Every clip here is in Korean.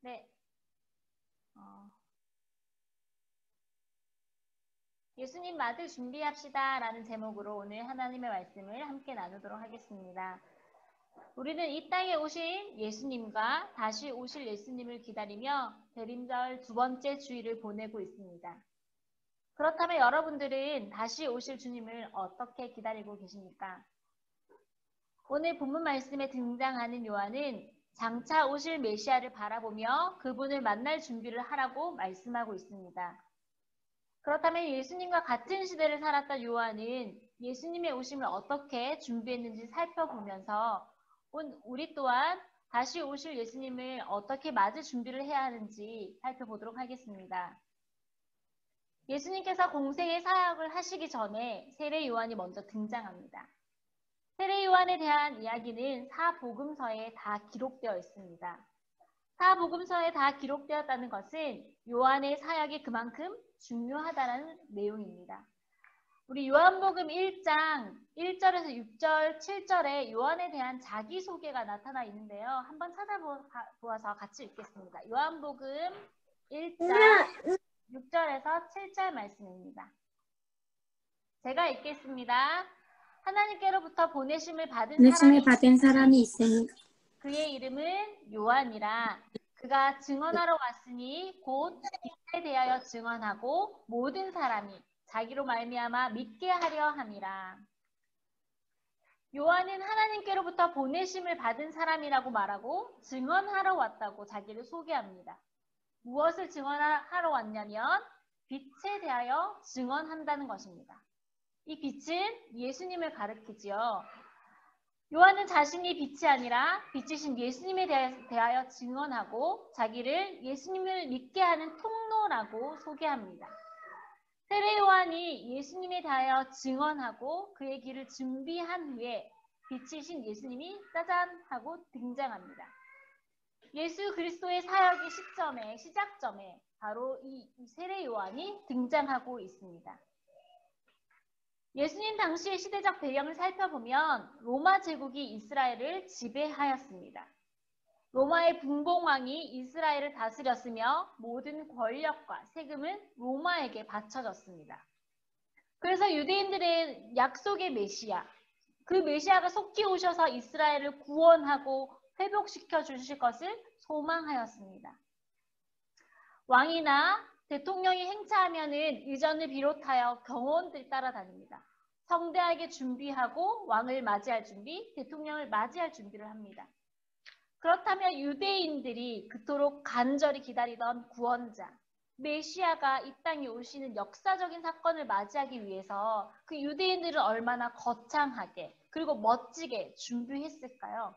네. 예수님 맞을 준비합시다 라는 제목으로 오늘 하나님의 말씀을 함께 나누도록 하겠습니다. 우리는 이 땅에 오신 예수님과 다시 오실 예수님을 기다리며 대림절 두 번째 주일을 보내고 있습니다. 그렇다면 여러분들은 다시 오실 주님을 어떻게 기다리고 계십니까? 오늘 본문 말씀에 등장하는 요한은 장차 오실 메시아를 바라보며 그분을 만날 준비를 하라고 말씀하고 있습니다. 그렇다면 예수님과 같은 시대를 살았던 요한은 예수님의 오심을 어떻게 준비했는지 살펴보면서 우리 또한 다시 오실 예수님을 어떻게 맞을 준비를 해야 하는지 살펴보도록 하겠습니다. 예수님께서 공생의 사역을 하시기 전에 세례 요한이 먼저 등장합니다. 세례 요한에 대한 이야기는 사복음서에 다 기록되어 있습니다. 사복음서에 다 기록되었다는 것은 요한의 사역이 그만큼 중요하다는 내용입니다. 우리 요한복음 1장 1절에서 6절, 7절에 요한에 대한 자기소개가 나타나 있는데요. 한번 찾아보아서 같이 읽겠습니다. 요한복음 1장 6절에서 7절 말씀입니다. 제가 읽겠습니다. 하나님께로부터 보내심을 받은 사람이 있으니 그의 이름은 요한이라. 그가 증언하러 왔으니 곧 빛에 대하여 증언하고 모든 사람이 자기로 말미암아 믿게 하려 함이라. 요한은 하나님께로부터 보내심을 받은 사람이라고 말하고 증언하러 왔다고 자기를 소개합니다. 무엇을 증언하러 왔냐면 빛에 대하여 증언한다는 것입니다. 이 빛은 예수님을 가리키지요. 요한은 자신이 빛이 아니라 빛이신 예수님에 대하여 증언하고 자기를 예수님을 믿게 하는 통로라고 소개합니다. 세례 요한이 예수님에 대하여 증언하고 그의 길을 준비한 후에 빛이신 예수님이 짜잔 하고 등장합니다. 예수 그리스도의 사역의 시작점에 바로 이 세례 요한이 등장하고 있습니다. 예수님 당시의 시대적 배경을 살펴보면 로마 제국이 이스라엘을 지배하였습니다. 로마의 분봉왕이 이스라엘을 다스렸으며 모든 권력과 세금은 로마에게 바쳐졌습니다. 그래서 유대인들의 약속의 메시아, 그 메시아가 속히 오셔서 이스라엘을 구원하고 회복시켜 주실 것을 소망하였습니다. 왕이나 대통령이 행차하면은 의전을 비롯하여 경호원들이 따라다닙니다. 성대하게 준비하고 왕을 맞이할 준비, 대통령을 맞이할 준비를 합니다. 그렇다면 유대인들이 그토록 간절히 기다리던 구원자, 메시아가 이 땅에 오시는 역사적인 사건을 맞이하기 위해서 그 유대인들은 얼마나 거창하게 그리고 멋지게 준비했을까요?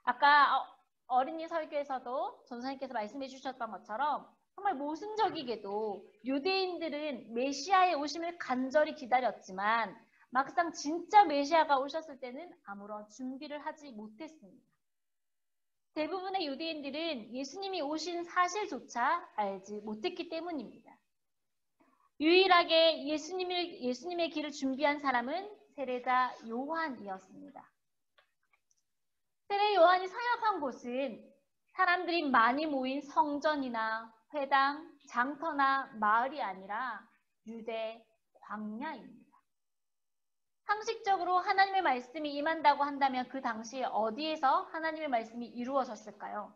아까 어린이 설교에서도 전사님께서 말씀해 주셨던 것처럼 정말 모순적이게도 유대인들은 메시아의 오심을 간절히 기다렸지만 막상 진짜 메시아가 오셨을 때는 아무런 준비를 하지 못했습니다. 대부분의 유대인들은 예수님이 오신 사실조차 알지 못했기 때문입니다. 유일하게 예수님의 길을 준비한 사람은 세례자 요한이었습니다. 세례 요한이 사역한 곳은 사람들이 많이 모인 성전이나 회당, 장터나 마을이 아니라 유대 광야입니다. 상식적으로 하나님의 말씀이 임한다고 한다면 그 당시에 어디에서 하나님의 말씀이 이루어졌을까요?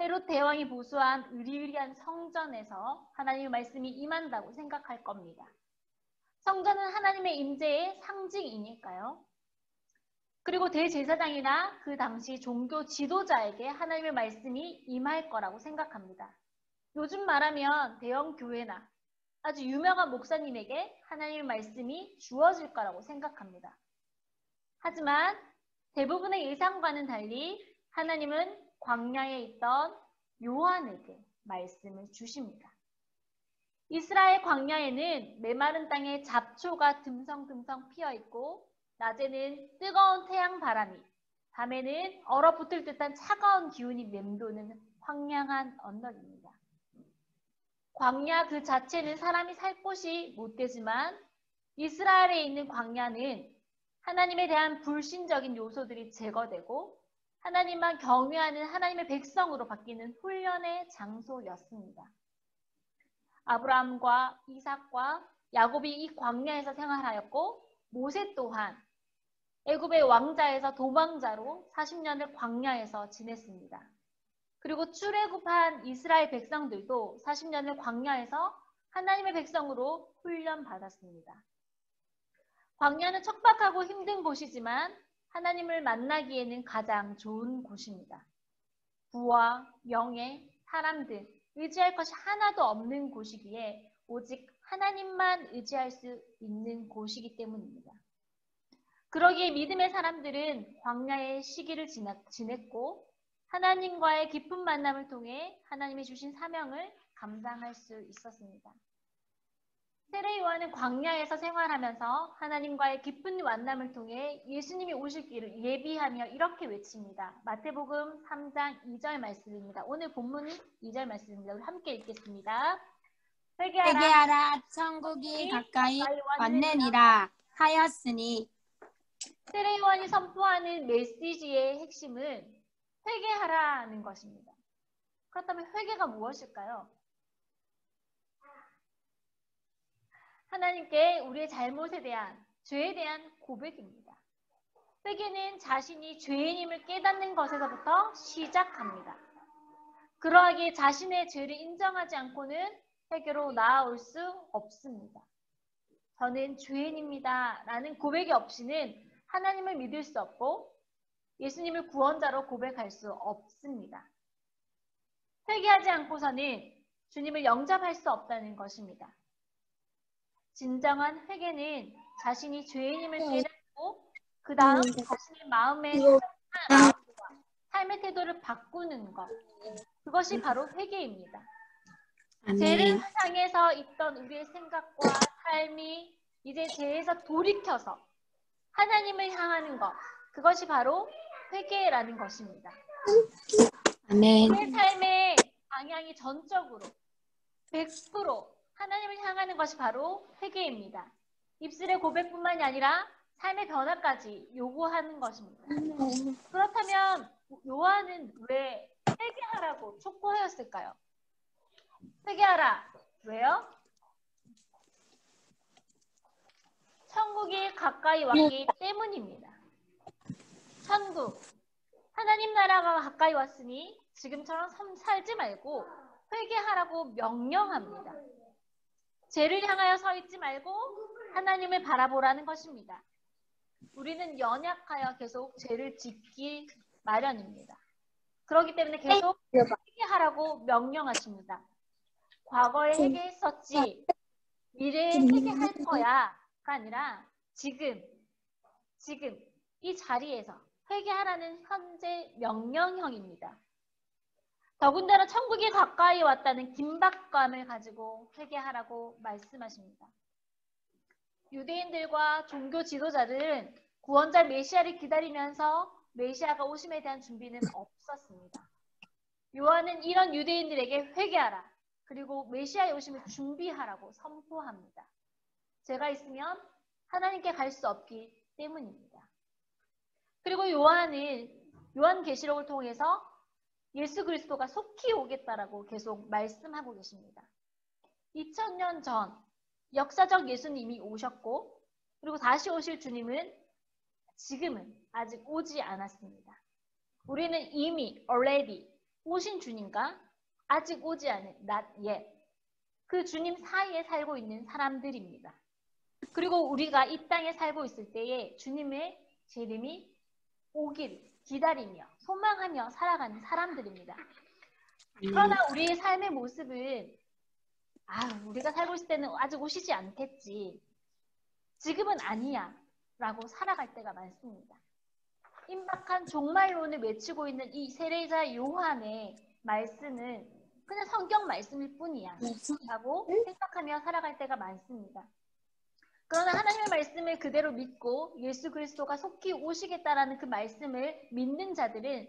헤롯 대왕이 보수한 으리으리한 성전에서 하나님의 말씀이 임한다고 생각할 겁니다. 성전은 하나님의 임재의 상징이니까요. 그리고 대제사장이나 그 당시 종교 지도자에게 하나님의 말씀이 임할 거라고 생각합니다. 요즘 말하면 대형 교회나 아주 유명한 목사님에게 하나님의 말씀이 주어질 거라고 생각합니다. 하지만 대부분의 예상과는 달리 하나님은 광야에 있던 요한에게 말씀을 주십니다. 이스라엘 광야에는 메마른 땅에 잡초가 듬성듬성 피어있고 낮에는 뜨거운 태양 바람이, 밤에는 얼어붙을 듯한 차가운 기운이 맴도는 황량한 언덕입니다. 광야 그 자체는 사람이 살 곳이 못 되지만 이스라엘에 있는 광야는 하나님에 대한 불신적인 요소들이 제거되고 하나님만 경외하는 하나님의 백성으로 바뀌는 훈련의 장소였습니다. 아브라함과 이삭과 야곱이 이 광야에서 생활하였고 모세 또한 애굽의 왕자에서 도망자로 40년을 광야에서 지냈습니다. 그리고 출애굽한 이스라엘 백성들도 40년을 광야에서 하나님의 백성으로 훈련받았습니다. 광야는 척박하고 힘든 곳이지만 하나님을 만나기에는 가장 좋은 곳입니다. 부와 명예, 사람 등 의지할 것이 하나도 없는 곳이기에 오직 하나님만 의지할 수 있는 곳이기 때문입니다. 그러기에 믿음의 사람들은 광야의 시기를 지냈고 하나님과의 깊은 만남을 통해 하나님이 주신 사명을 감당할 수 있었습니다. 세례 요한은 광야에서 생활하면서 하나님과의 깊은 만남을 통해 예수님이 오실 길을 예비하며 이렇게 외칩니다. 마태복음 3장 2절 말씀입니다. 오늘 본문 2절 말씀입니다. 우리 함께 읽겠습니다. 회개하라, 천국이 가까이 왔느니라 하였으니. 세례 요한이 선포하는 메시지의 핵심은 회개하라는 것입니다. 그렇다면 회개가 무엇일까요? 하나님께 우리의 잘못에 대한, 죄에 대한 고백입니다. 회개는 자신이 죄인임을 깨닫는 것에서부터 시작합니다. 그러하기에 자신의 죄를 인정하지 않고는 회개로 나아올 수 없습니다. 저는 죄인입니다 라는 고백이 없이는 하나님을 믿을 수 없고 예수님을 구원자로 고백할 수 없습니다. 회개하지 않고서는 주님을 영접할 수 없다는 것입니다. 진정한 회개는 자신이 죄인임을 깨닫고 그 다음 자신의 마음의 삶의 태도를 바꾸는 것, 그것이 바로 회개입니다. 죄를 향해서 있던 우리의 생각과 삶이 이제 죄에서 돌이켜서 하나님을 향하는 것, 그것이 바로 회개라는 것입니다. 아멘. 우리의 삶의 방향이 전적으로 100% 하나님을 향하는 것이 바로 회개입니다. 입술의 고백뿐만이 아니라 삶의 변화까지 요구하는 것입니다. 그렇다면 요한은 왜 회개하라고 촉구하였을까요? 회개하라. 왜요? 천국이 가까이 왔기 때문입니다. 천국, 하나님 나라가 가까이 왔으니 지금처럼 살지 말고 회개하라고 명령합니다. 죄를 향하여 서 있지 말고 하나님을 바라보라는 것입니다. 우리는 연약하여 계속 죄를 짓기 마련입니다. 그렇기 때문에 계속 회개하라고 명령하십니다. 과거에 회개했었지, 미래에 회개할 거야가 아니라 지금 이 자리에서 회개하라는 현재 명령형입니다. 더군다나 천국이 가까이 왔다는 긴박감을 가지고 회개하라고 말씀하십니다. 유대인들과 종교 지도자들은 구원자 메시아를 기다리면서 메시아가 오심에 대한 준비는 없었습니다. 요한은 이런 유대인들에게 회개하라, 그리고 메시아의 오심을 준비하라고 선포합니다. 죄가 있으면 하나님께 갈 수 없기 때문입니다. 그리고 요한은 요한계시록을 통해서 예수 그리스도가 속히 오겠다라고 계속 말씀하고 계십니다. 2000년 전 역사적 예수님이 오셨고 그리고 다시 오실 주님은 지금은 아직 오지 않았습니다. 우리는 이미 already 오신 주님과 아직 오지 않은 not yet 그 주님 사이에 살고 있는 사람들입니다. 그리고 우리가 이 땅에 살고 있을 때에 주님의 재림이 오기를 기다리며 소망하며 살아가는 사람들입니다. 그러나 우리의 삶의 모습은 우리가 살고 있을 때는 아직 오시지 않겠지. 지금은 아니야. 라고 살아갈 때가 많습니다. 임박한 종말론을 외치고 있는 이 세례자 요한의 말씀은 그냥 성경 말씀일 뿐이야. 라고 생각하며 살아갈 때가 많습니다. 그러나 하나님의 말씀을 그대로 믿고 예수 그리스도가 속히 오시겠다라는 그 말씀을 믿는 자들은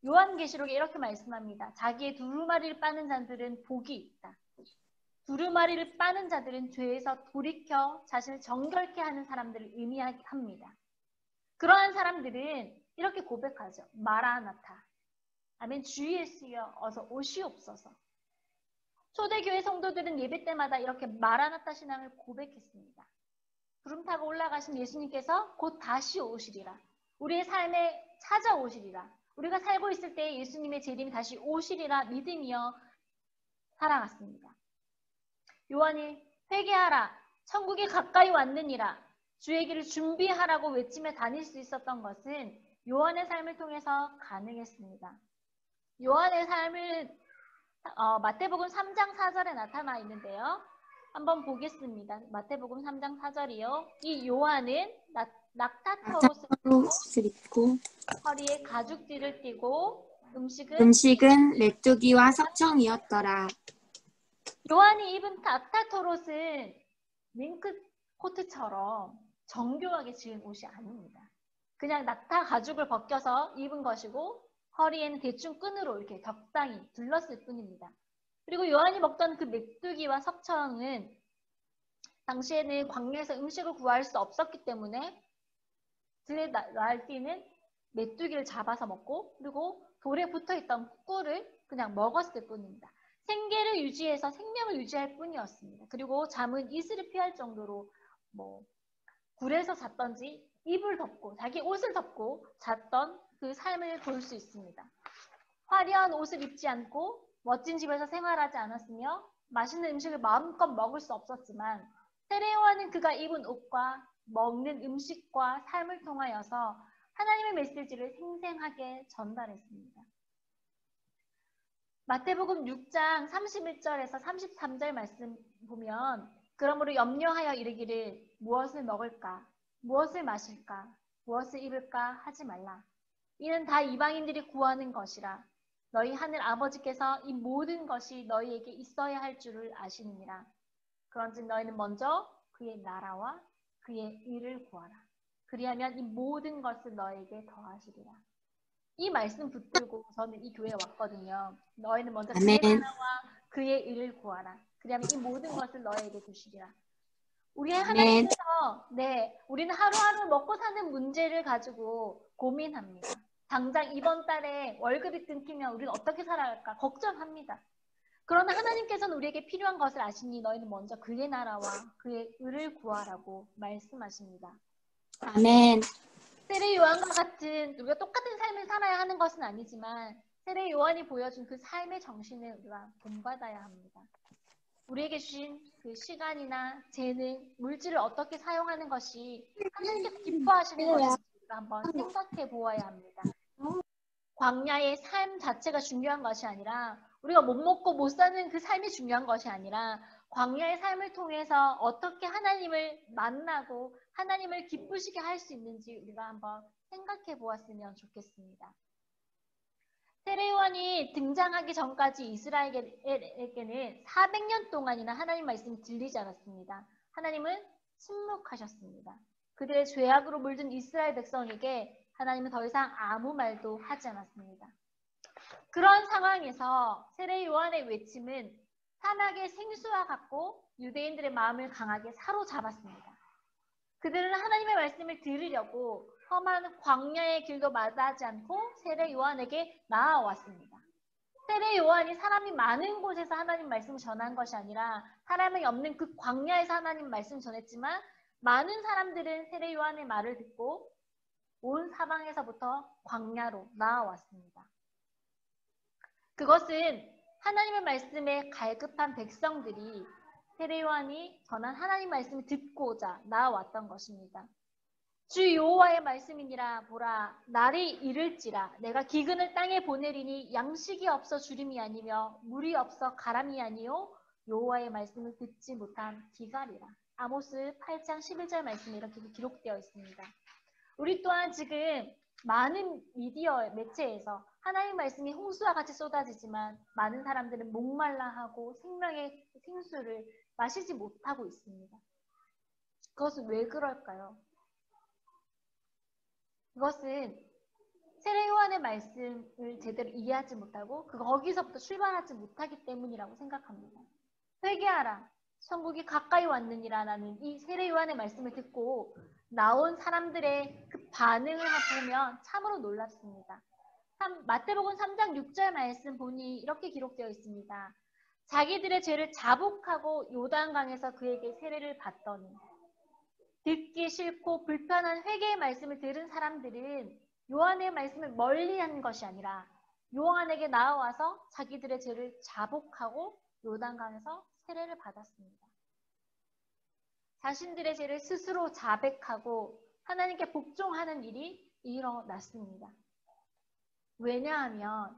요한계시록에 이렇게 말씀합니다. 자기의 두루마리를 빠는 자들은 복이 있다. 두루마리를 빠는 자들은 죄에서 돌이켜 자신을 정결케 하는 사람들을 의미합니다. 그러한 사람들은 이렇게 고백하죠. 마라나타. 아멘. 주 예수여 어서 오시옵소서. 초대교회 성도들은 예배 때마다 이렇게 마라나타 신앙을 고백했습니다. 구름 타고 올라가신 예수님께서 곧 다시 오시리라. 우리의 삶에 찾아오시리라. 우리가 살고 있을 때 예수님의 재림이 다시 오시리라 믿으며 살아갔습니다. 요한이 회개하라. 천국이 가까이 왔느니라. 주의 길을 준비하라고 외치며 다닐 수 있었던 것은 요한의 삶을 통해서 가능했습니다. 요한의 삶은 마태복음 3장 4절에 나타나 있는데요. 한번 보겠습니다. 마태복음 3장 4절이요. 이 요한은 낙타털옷을 입고 허리에 가죽띠를 띠고 음식은 메뚜기와 석청이었더라. 요한이 입은 낙타털옷은 윙크 코트처럼 정교하게 지은 옷이 아닙니다. 그냥 낙타 가죽을 벗겨서 입은 것이고 허리에는 대충 끈으로 이렇게 적당히 둘렀을 뿐입니다. 그리고 요한이 먹던 그 메뚜기와 석청은 당시에는 광야에서 음식을 구할 수 없었기 때문에 들에 날뛰는 메뚜기를 잡아서 먹고 그리고 돌에 붙어있던 꿀을 그냥 먹었을 뿐입니다. 생계를 유지해서 생명을 유지할 뿐이었습니다. 그리고 잠은 이슬을 피할 정도로 굴에서 잤던지 이불 덮고 자기 옷을 덮고 잤던 그 삶을 볼 수 있습니다. 화려한 옷을 입지 않고 멋진 집에서 생활하지 않았으며 맛있는 음식을 마음껏 먹을 수 없었지만 세례 요한은 그가 입은 옷과 먹는 음식과 삶을 통하여서 하나님의 메시지를 생생하게 전달했습니다. 마태복음 6장 31절에서 33절 말씀 보면 그러므로 염려하여 이르기를 무엇을 먹을까, 무엇을 마실까, 무엇을 입을까 하지 말라. 이는 다 이방인들이 구하는 것이라. 너희 하늘 아버지께서 이 모든 것이 너희에게 있어야 할 줄을 아시느니라. 그런즉 너희는 먼저 그의 나라와 그의 의를 구하라. 그리하면 이 모든 것을 너희에게 더하시리라. 이 말씀 붙들고 저는 이 교회에 왔거든요. 너희는 먼저 그의 나라와 그의 의를 구하라. 그리하면 이 모든 것을 너희에게 주시리라. 우리의 하나님께서 우리는 하루하루 먹고 사는 문제를 가지고 고민합니다. 당장 이번 달에 월급이 끊기면 우리는 어떻게 살아갈까 걱정합니다. 그러나 하나님께서는 우리에게 필요한 것을 아시니 너희는 먼저 그의 나라와 그의 의를 구하라고 말씀하십니다. 아멘. 세례 요한과 같은 우리가 똑같은 삶을 살아야 하는 것은 아니지만 세례 요한이 보여준 그 삶의 정신을 우리가 본받아야 합니다. 우리에게 주신 그 시간이나 재능, 물질을 어떻게 사용하는 것이 하나님께서 기뻐하시는 것인지 우리가 한번 생각해 보아야 합니다. 광야의 삶 자체가 중요한 것이 아니라 우리가 못 먹고 못 사는 그 삶이 중요한 것이 아니라 광야의 삶을 통해서 어떻게 하나님을 만나고 하나님을 기쁘시게 할 수 있는지 우리가 한번 생각해 보았으면 좋겠습니다. 세례 요한이 등장하기 전까지 이스라엘에게는 400년 동안이나 하나님 말씀이 들리지 않았습니다. 하나님은 침묵하셨습니다. 그들의 죄악으로 물든 이스라엘 백성에게 하나님은 더 이상 아무 말도 하지 않았습니다. 그런 상황에서 세례 요한의 외침은 사막의 생수와 같고 유대인들의 마음을 강하게 사로잡았습니다. 그들은 하나님의 말씀을 들으려고 험한 광야의 길도 마다하지 않고 세례 요한에게 나아왔습니다. 세례 요한이 사람이 많은 곳에서 하나님 말씀을 전한 것이 아니라 사람이 없는 그 광야에서 하나님 말씀을 전했지만 많은 사람들은 세례 요한의 말을 듣고 온 사방에서부터 광야로 나아왔습니다. 그것은 하나님의 말씀에 갈급한 백성들이 세례 요한이 전한 하나님 말씀을 듣고자 나아왔던 것입니다. 주 여호와의 말씀이니라. 보라, 날이 이를지라. 내가 기근을 땅에 보내리니 양식이 없어 주림이 아니며 물이 없어 가람이 아니요 여호와의 말씀을 듣지 못한 기갈이라. 아모스 8장 11절 말씀에 이렇게 기록되어 있습니다. 우리 또한 지금 많은 미디어 매체에서 하나님 말씀이 홍수와 같이 쏟아지지만 많은 사람들은 목말라하고 생명의 생수를 마시지 못하고 있습니다. 그것은 왜 그럴까요? 그것은 세례 요한의 말씀을 제대로 이해하지 못하고 거기서부터 출발하지 못하기 때문이라고 생각합니다. 회개하라. 천국이 가까이 왔느니라라는 이 세례 요한의 말씀을 듣고 나온 사람들의 그 반응을 보면 참으로 놀랍습니다. 마태복음 3장 6절 말씀 보니 이렇게 기록되어 있습니다. 자기들의 죄를 자복하고 요단강에서 그에게 세례를 받더니, 듣기 싫고 불편한 회개의 말씀을 들은 사람들은 요한의 말씀을 멀리한 것이 아니라 요한에게 나아와서 자기들의 죄를 자복하고 요단강에서 세례를 받았습니다. 자신들의 죄를 스스로 자백하고 하나님께 복종하는 일이 일어났습니다. 왜냐하면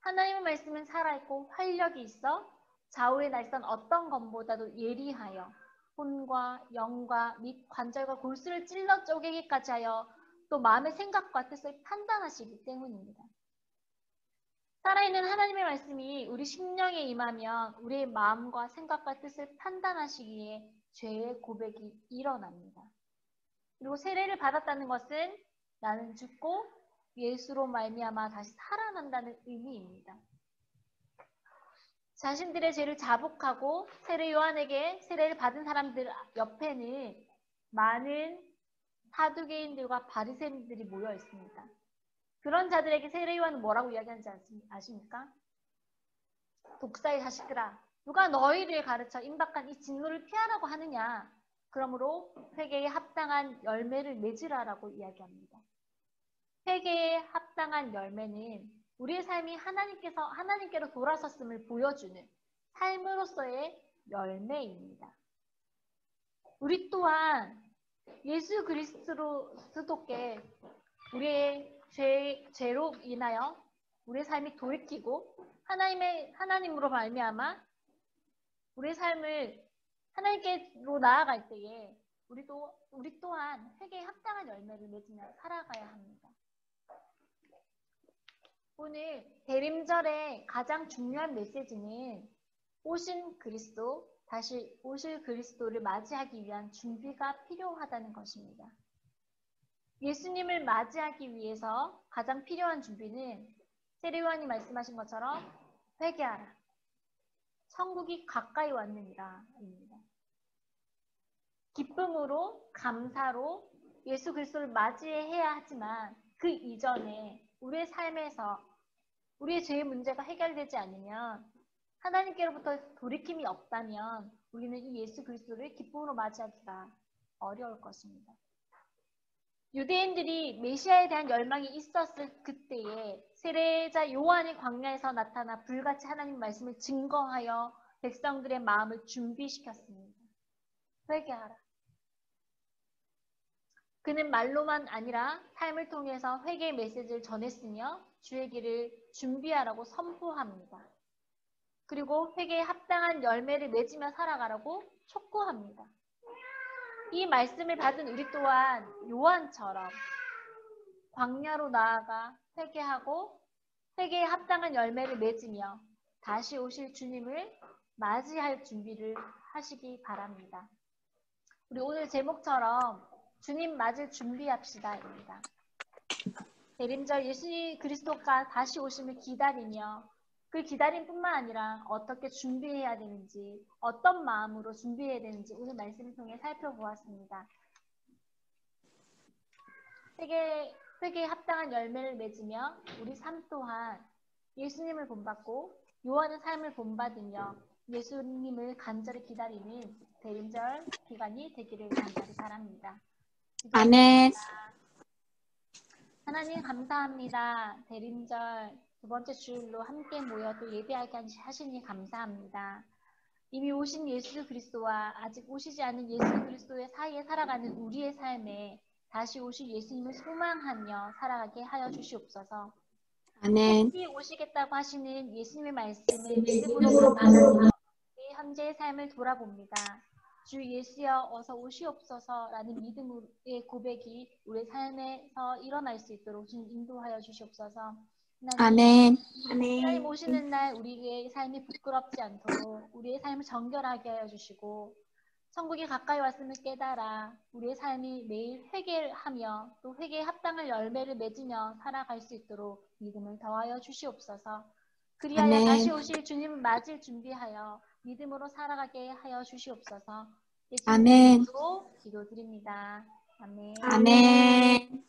하나님의 말씀은 살아있고 활력이 있어 좌우의 날선 어떤 것보다도 예리하여 혼과 영과 및 관절과 골수를 찔러 쪼개기까지 하여 또 마음의 생각과 뜻을 판단하시기 때문입니다. 살아있는 하나님의 말씀이 우리 심령에 임하면 우리의 마음과 생각과 뜻을 판단하시기에 죄의 고백이 일어납니다. 그리고 세례를 받았다는 것은 나는 죽고 예수로 말미암아 다시 살아난다는 의미입니다. 자신들의 죄를 자복하고 세례 요한에게 세례를 받은 사람들 옆에는 많은 사두개인들과 바리새인들이 모여 있습니다. 그런 자들에게 세례 요한은 뭐라고 이야기하는지 아십니까? 독사의 자식들아, 누가 너희를 가르쳐 임박한 이 진노를 피하라고 하느냐? 그러므로 회개에 합당한 열매를 맺으라라고 이야기합니다. 회개에 합당한 열매는 우리의 삶이 하나님께로 돌아섰음을 보여주는 삶으로서의 열매입니다. 우리 또한 예수 그리스도께 우리의 죄로 인하여 우리의 삶이 돌이키고 하나님으로 말미암아 우리의 삶을 하나님께로 나아갈 때에 우리 또한 회개에 합당한 열매를 맺으며 살아가야 합니다. 오늘 대림절의 가장 중요한 메시지는 오신 그리스도, 다시 오실 그리스도를 맞이하기 위한 준비가 필요하다는 것입니다. 예수님을 맞이하기 위해서 가장 필요한 준비는 세례 요한이 말씀하신 것처럼 회개하라. 천국이 가까이 왔느니라 입니다. 기쁨으로, 감사로 예수 그리스도를 맞이해야 하지만 그 이전에 우리의 삶에서 우리의 죄의 문제가 해결되지 않으면 하나님께로부터 돌이킴이 없다면 우리는 이 예수 그리스도를 기쁨으로 맞이하기가 어려울 것입니다. 유대인들이 메시아에 대한 열망이 있었을 그때에 세례자 요한이 광야에서 나타나 불같이 하나님 말씀을 증거하여 백성들의 마음을 준비시켰습니다. 회개하라. 그는 말로만 아니라 삶을 통해서 회개의 메시지를 전했으며 주의 길을 준비하라고 선포합니다. 그리고 회개에 합당한 열매를 맺으며 살아가라고 촉구합니다. 이 말씀을 받은 우리 또한 요한처럼 광야로 나아가 회개하고 회개에 합당한 열매를 맺으며 다시 오실 주님을 맞이할 준비를 하시기 바랍니다. 우리 오늘 제목처럼 주님 맞을 준비합시다입니다. 대림절 예수 그리스도가 다시 오심을 기다리며 그 기다림뿐만 아니라 어떻게 준비해야 되는지, 어떤 마음으로 준비해야 되는지 오늘 말씀을 통해 살펴보았습니다. 회개에 합당한 열매를 맺으며 우리 삶 또한 예수님을 본받고 요한의 삶을 본받으며 예수님을 간절히 기다리는 대림절 기간이 되기를 간절히 바랍니다. 아멘. 하나님 감사합니다. 대림절 두 번째 주일로 함께 모여 또 예배하게 하시니 감사합니다. 이미 오신 예수 그리스도와 아직 오시지 않은 예수 그리스도의 사이에 살아가는 우리의 삶에 다시 오실 예수님을 소망하며 살아가게 하여 주시옵소서. 아멘. 다시 오시겠다고 하시는 예수님의 말씀을 믿음으로 받으며 현재의 삶을 돌아봅니다. 주 예수여 어서 오시옵소서라는 믿음의 고백이 우리 삶에서 일어날 수 있도록 주님 인도하여 주시옵소서. 아멘. 하나님 오시는 날 우리의 삶이 부끄럽지 않도록 우리의 삶을 정결하게 하여 주시고 천국이 가까이 왔음을 깨달아 우리의 삶이 매일 회개하며 또 회개에 합당한 열매를 맺으며 살아갈 수 있도록 믿음을 더하여 주시옵소서. 그리하여 아멘. 다시 오실 주님을 맞을 준비하여 믿음으로 살아가게 하여 주시옵소서. 아멘. 예수님으로 기도드립니다. 아멘. 아멘.